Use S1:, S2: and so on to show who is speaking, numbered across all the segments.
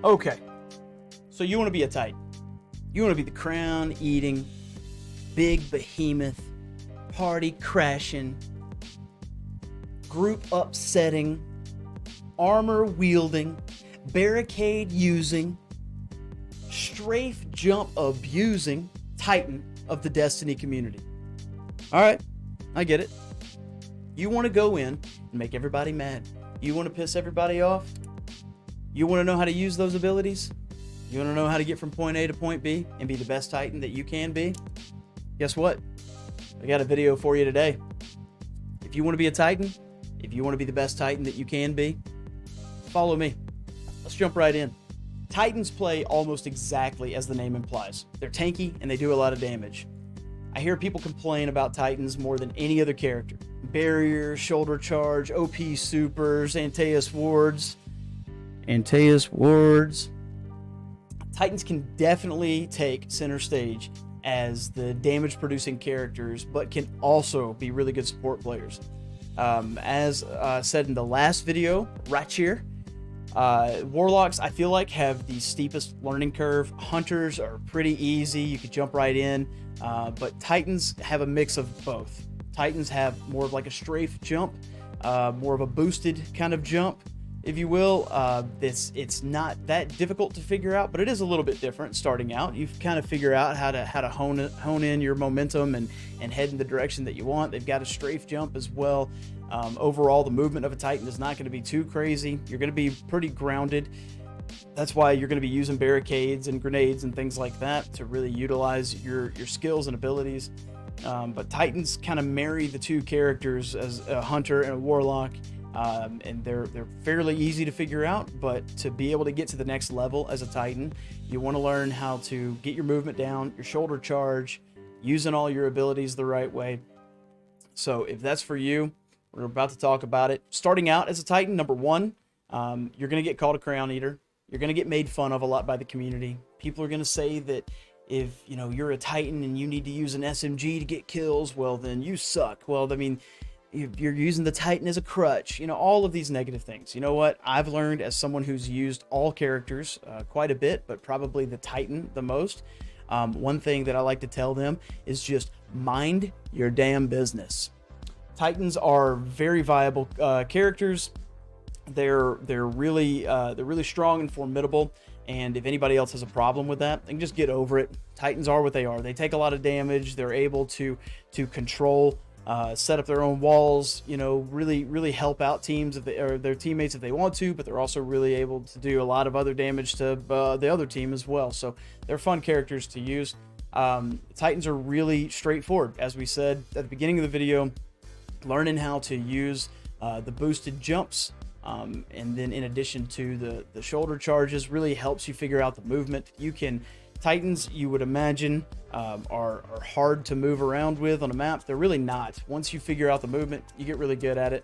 S1: Okay, so you want to be a Titan. You want to be the crown-eating, big behemoth, party-crashing, group-upsetting, armor-wielding, barricade-using, strafe-jump-abusing Titan of the Destiny community. All right, I get it. You want to go in and make everybody mad. You want to piss everybody off. You want to know how to use those abilities. You want to know how to get from point A to point B and be the best Titan that you can be. Guess what? I got a video for you today. If you want to be a Titan, if you want to be the best Titan that you can be, follow me. Let's jump right in. Titans play almost exactly as the name implies. They're tanky and they do a lot of damage. I hear people complain about Titans more than any other character. Barrier, shoulder charge, OP supers, Antaeus wards. Titans can definitely take center stage as the damage producing characters, but can also be really good support players. As said in the last video right here, Warlocks, I feel like, have the steepest learning curve. Hunters are pretty easy. You could jump right in. But Titans have a mix of both. Titans have more of like a strafe jump, more of a boosted kind of jump, if you will. It's not that difficult to figure out, but it is a little bit different starting out. You kind of figure out how to hone in your momentum and head in the direction that you want. They've got a strafe jump as well. Overall, the movement of a Titan is not going to be too crazy. You're going to be pretty grounded. That's why you're going to be using barricades and grenades and things like that to really utilize your skills and abilities. But Titans kind of marry the two characters as a hunter and a warlock, and they're fairly easy to figure out. But to be able to get to the next level as a Titan, you want to learn how to get your movement down, your shoulder charge, using all your abilities the right way. So if that's for you, we're about to talk about it. Starting out as a Titan, number one, you're going to get called a crown eater. You're going to get made fun of a lot by the community. People are going to say that if you're a Titan and you need to use an SMG to get kills, well, then you suck. Well, I mean, you're using the Titan as a crutch. All of these negative things. You know what? I've learned as someone who's used all characters quite a bit, but probably the Titan the most. One thing that I like to tell them is just mind your damn business. Titans are very viable characters. They're really strong and formidable, and if anybody else has a problem with that, they can just get over it. Titans are what they are. They take a lot of damage. They're able to control, set up their own walls, really help out teams or their teammates if they want to, but they're also really able to do a lot of other damage to the other team as well. So they're fun characters to use. Titans are really straightforward, as we said at the beginning of the video. Learning how to use the boosted jumps, and then in addition to the shoulder charges, really helps you figure out the movement. Titans, you would imagine, are hard to move around with on a map. They're really not. Once you figure out the movement, you get really good at it.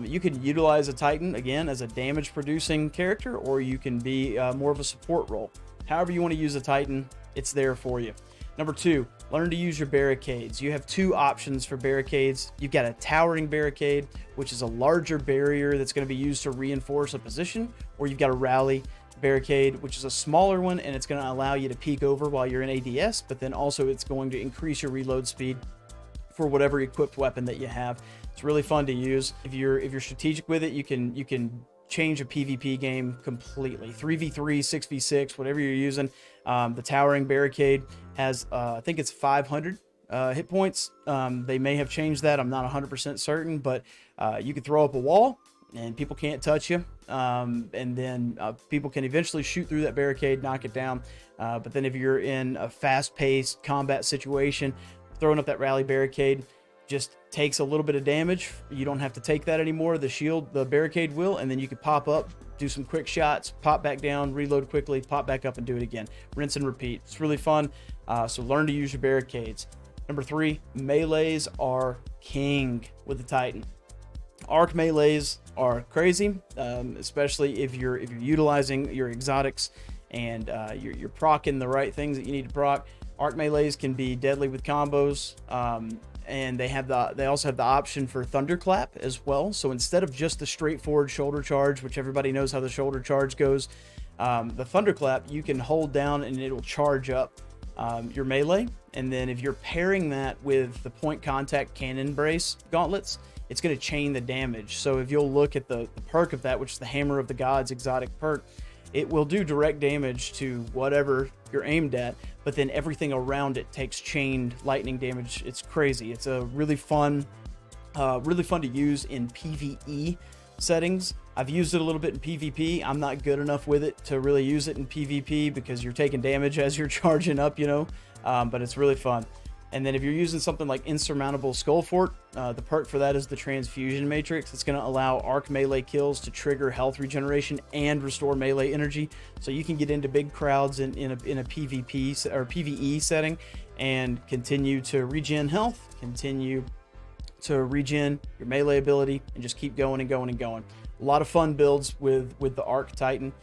S1: You can utilize a Titan, again, as a damage producing character, or you can be more of a support role. However you want to use a Titan, it's there for you. Number two, learn to use your barricades. You have two options for barricades. You've got a towering barricade, which is a larger barrier that's going to be used to reinforce a position, or you've got a rally barricade, which is a smaller one, and it's going to allow you to peek over while you're in ADS, but then also it's going to increase your reload speed for whatever equipped weapon that you have. It's really fun to use. If you're strategic with it, you can change a PvP game completely. 3v3, 6v6, whatever you're using. The towering barricade has, I think it's 500 hit points. They may have changed that. I'm not 100% certain, but you can throw up a wall and people can't touch you. And then people can eventually shoot through that barricade, knock it down. But then if you're in a fast-paced combat situation, throwing up that rally barricade just takes a little bit of damage. You don't have to take that anymore. The barricade will, and then you can pop up, do some quick shots, pop back down, reload quickly, pop back up and do it again. Rinse and repeat. It's really fun. So learn to use your barricades. Number three, melees are king with the Titan. Arc melees are crazy, especially if you're utilizing your exotics and you're proccing the right things that you need to proc. Arc melees can be deadly with combos. And they also have the option for thunderclap as well. So instead of just the straightforward shoulder charge, which everybody knows how the shoulder charge goes, The Thunderclap, you can hold down and it'll charge up your melee. And then if you're pairing that with the point contact cannon brace gauntlets, it's going to chain the damage. So if you'll look at the perk of that, which is the Hammer of the Gods exotic perk, it will do direct damage to whatever you're aimed at, but then everything around it takes chained lightning damage. It's crazy. It's a really fun to use in PvE settings. I've used it a little bit in PvP. I'm not good enough with it to really use it in PvP because you're taking damage as you're charging up, you know, but it's really fun. And then if you're using something like Insurmountable Skullfort, the perk for that is the Transfusion Matrix. It's going to allow arc melee kills to trigger health regeneration and restore melee energy. So you can get into big crowds in a PvP or PvE setting and continue to regen health, continue to regen your melee ability, and just keep going and going and going. A lot of fun builds with the Arc Titan.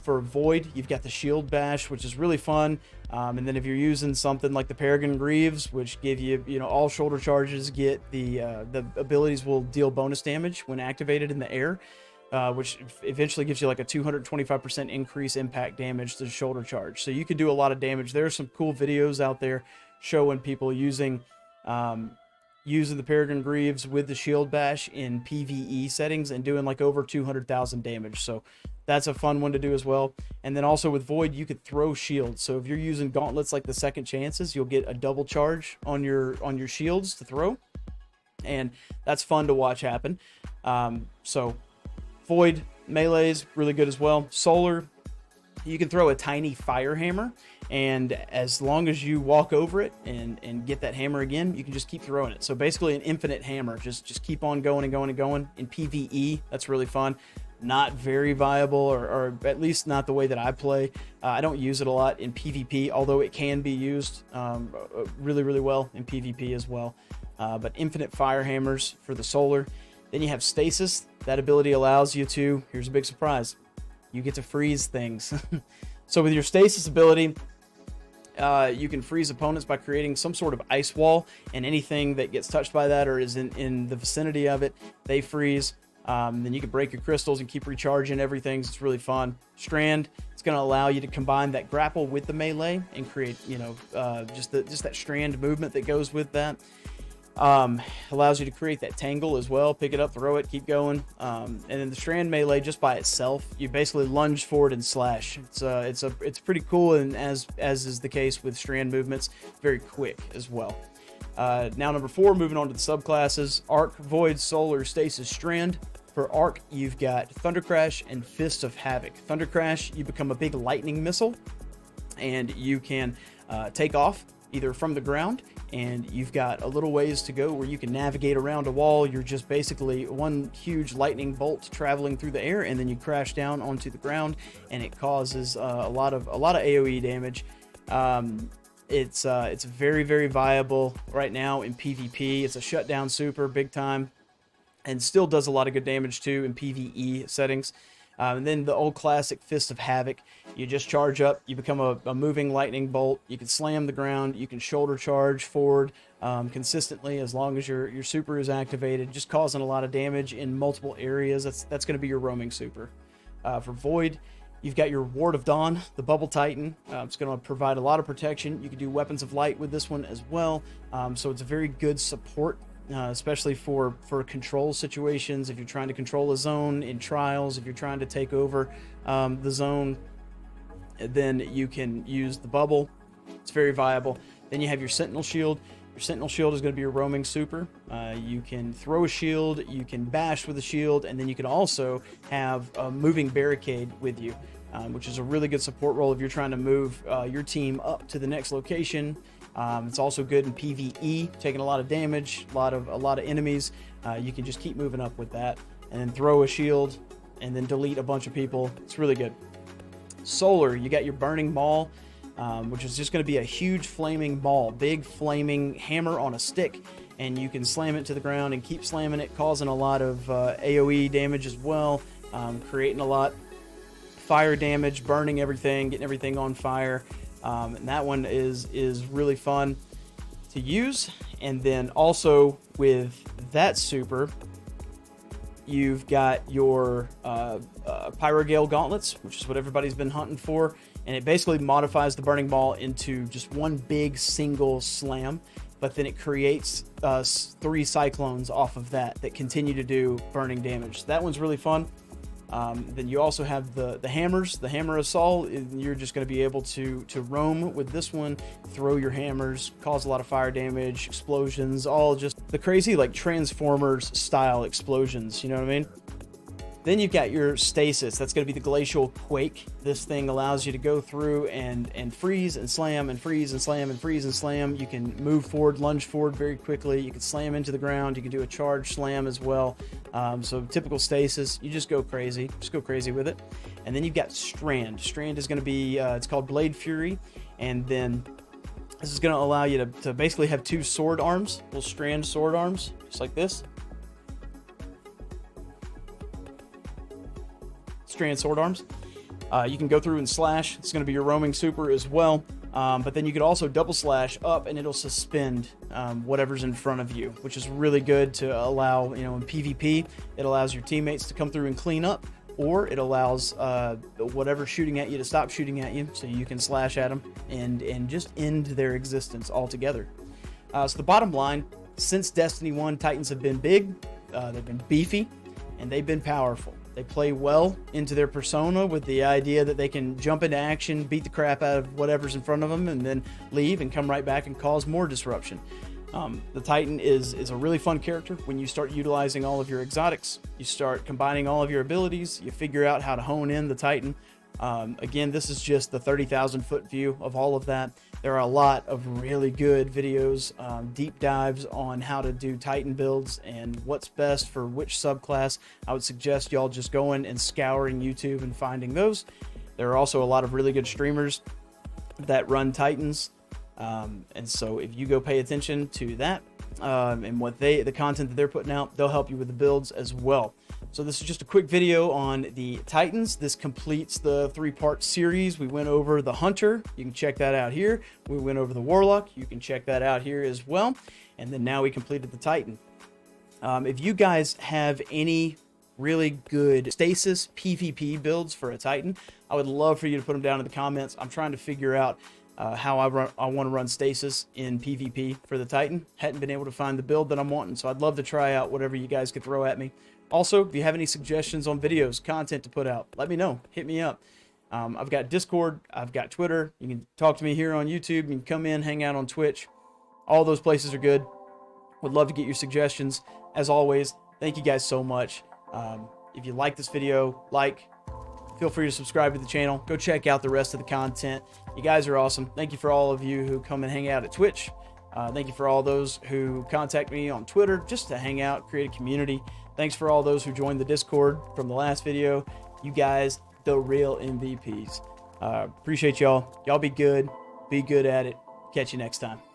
S1: For Void, you've got the Shield Bash, which is really fun. And then if you're using something like the Peregrine Greaves, which give you, all shoulder charges, get the abilities will deal bonus damage when activated in the air, which eventually gives you like a 225% increase impact damage to the shoulder charge. So you can do a lot of damage. There are some cool videos out there showing people using the Peregrine Greaves with the Shield Bash in PvE settings and doing like over 200,000 damage. So that's a fun one to do as well. And then also with Void, you could throw shields. So if you're using gauntlets like the Second Chances, you'll get a double charge on your shields to throw. And that's fun to watch happen. So Void melee's really good as well. Solar, you can throw a tiny fire hammer, and as long as you walk over it and get that hammer again, you can just keep throwing it. So basically an infinite hammer, just keep on going and going and going. In PvE, that's really fun. Not very viable, or at least not the way that I play. I don't use it a lot in PvP, although it can be used really, really well in PvP as well. But infinite fire hammers for the solar. Then you have stasis. That ability allows you to, here's a big surprise, you get to freeze things. So with your stasis ability, you can freeze opponents by creating some sort of ice wall, and anything that gets touched by that or is in the vicinity of it, they freeze. Then you can break your crystals and keep recharging everything. So it's really fun. Strand, it's going to allow you to combine that grapple with the melee and create, just that strand movement that goes with that. Allows you to create that tangle as well. Pick it up, throw it, keep going. And then the strand melee just by itself, you basically lunge forward and slash. It's pretty cool, and as is the case with strand movements, very quick as well. Now number 4, moving on to the subclasses: Arc, Void, Solar, Stasis, Strand. For Arc, you've got Thunder Crash and Fist of Havoc. Thunder Crash, you become a big lightning missile, and you can take off either from the ground, and you've got a little ways to go where you can navigate around a wall. You're just basically one huge lightning bolt traveling through the air, and then you crash down onto the ground, and it causes a lot of AoE damage. It's very, very viable right now in PvP. It's a shutdown super big time, and still does a lot of good damage too in PvE settings. And then the old classic Fist of Havoc. You just charge up, you become a moving lightning bolt. You can slam the ground, you can shoulder charge forward consistently as long as your super is activated, just causing a lot of damage in multiple areas. That's going to be your roaming super. For Void, you've got your Ward of Dawn, the Bubble Titan. It's going to provide a lot of protection. You can do Weapons of Light with this one as well. So it's a very good support, especially for control situations. If you're trying to control a zone in trials, if you're trying to take over the zone, then you can use the bubble. It's very viable. Then you have your Sentinel Shield. Your Sentinel Shield is going to be your roaming super. You can throw a shield, you can bash with a shield, and then you can also have a moving barricade with you, which is a really good support role if you're trying to move your team up to the next location. It's also good in PvE, taking a lot of damage, a lot of enemies. You can just keep moving up with that, and then throw a shield, and then delete a bunch of people. It's really good. Solar, you got your Burning Maul, which is just going to be a huge flaming ball, big flaming hammer on a stick, and you can slam it to the ground and keep slamming it, causing a lot of AoE damage as well, creating a lot fire damage, burning everything, getting everything on fire. And that one is really fun to use. And then also with that super, you've got your Pyrogale gauntlets, which is what everybody's been hunting for, and it basically modifies the burning ball into just one big single slam, but then it creates 3 cyclones off of that continue to do burning damage. So that one's really fun. Then you also have the hammers, the Hammer of Saul. You're just going to be able to roam with this one, throw your hammers, cause a lot of fire damage, explosions, all just the crazy like Transformers style explosions, you know what I mean? Then you've got your stasis. That's going to be the glacial quake. This thing allows you to go through and freeze and slam and freeze and slam and freeze and slam. You can move forward, lunge forward very quickly. You can slam into the ground. You can do a charge slam as well. So typical stasis, you just go crazy. Just go crazy with it. And then you've got Strand. Strand is going to be, it's called Blade Fury. And then this is going to allow you to basically have 2 sword arms, little strand sword arms, just like this. Strand sword arms. You can go through and slash. It's going to be your roaming super as well. But then you could also double slash up and it'll suspend whatever's in front of you, which is really good to allow, you know, in PvP, it allows your teammates to come through and clean up, or it allows whatever's shooting at you to stop shooting at you, so you can slash at them and just end their existence altogether. So the bottom line, since Destiny 1, Titans have been big, they've been beefy, and they've been powerful. They play well into their persona with the idea that they can jump into action, beat the crap out of whatever's in front of them, and then leave and come right back and cause more disruption. The Titan is a really fun character when you start utilizing all of your exotics. You start combining all of your abilities. You figure out how to hone in the Titan. Again, this is just the 30,000 foot view of all of that. There are a lot of really good videos, deep dives on how to do Titan builds and what's best for which subclass. I would suggest y'all just going and scouring YouTube and finding those. There are also a lot of really good streamers that run Titans. And so if you go pay attention to that and what the content that they're putting out, they'll help you with the builds as well. So this is just a quick video on the Titans. This completes the 3-part series. We went over the Hunter. You can check that out here. We went over the Warlock. You can check that out here as well. And then now we completed the Titan. If you guys have any really good stasis PvP builds for a Titan, I would love for you to put them down in the comments. I'm trying to figure out how I want to run stasis in PvP for the Titan. Hadn't been able to find the build that I'm wanting, so I'd love to try out whatever you guys could throw at me. Also, if you have any suggestions on videos, content to put out, let me know. Hit me up. I've got Discord. I've got Twitter. You can talk to me here on YouTube. You can come in, hang out on Twitch. All those places are good. Would love to get your suggestions. As always, thank you guys so much. If you like this video, feel free to subscribe to the channel. Go check out the rest of the content. You guys are awesome. Thank you for all of you who come and hang out at Twitch. Thank you for all those who contact me on Twitter just to hang out, create a community. Thanks for all those who joined the Discord from the last video. You guys, the real MVPs. Appreciate y'all. Y'all be good. Be good at it. Catch you next time.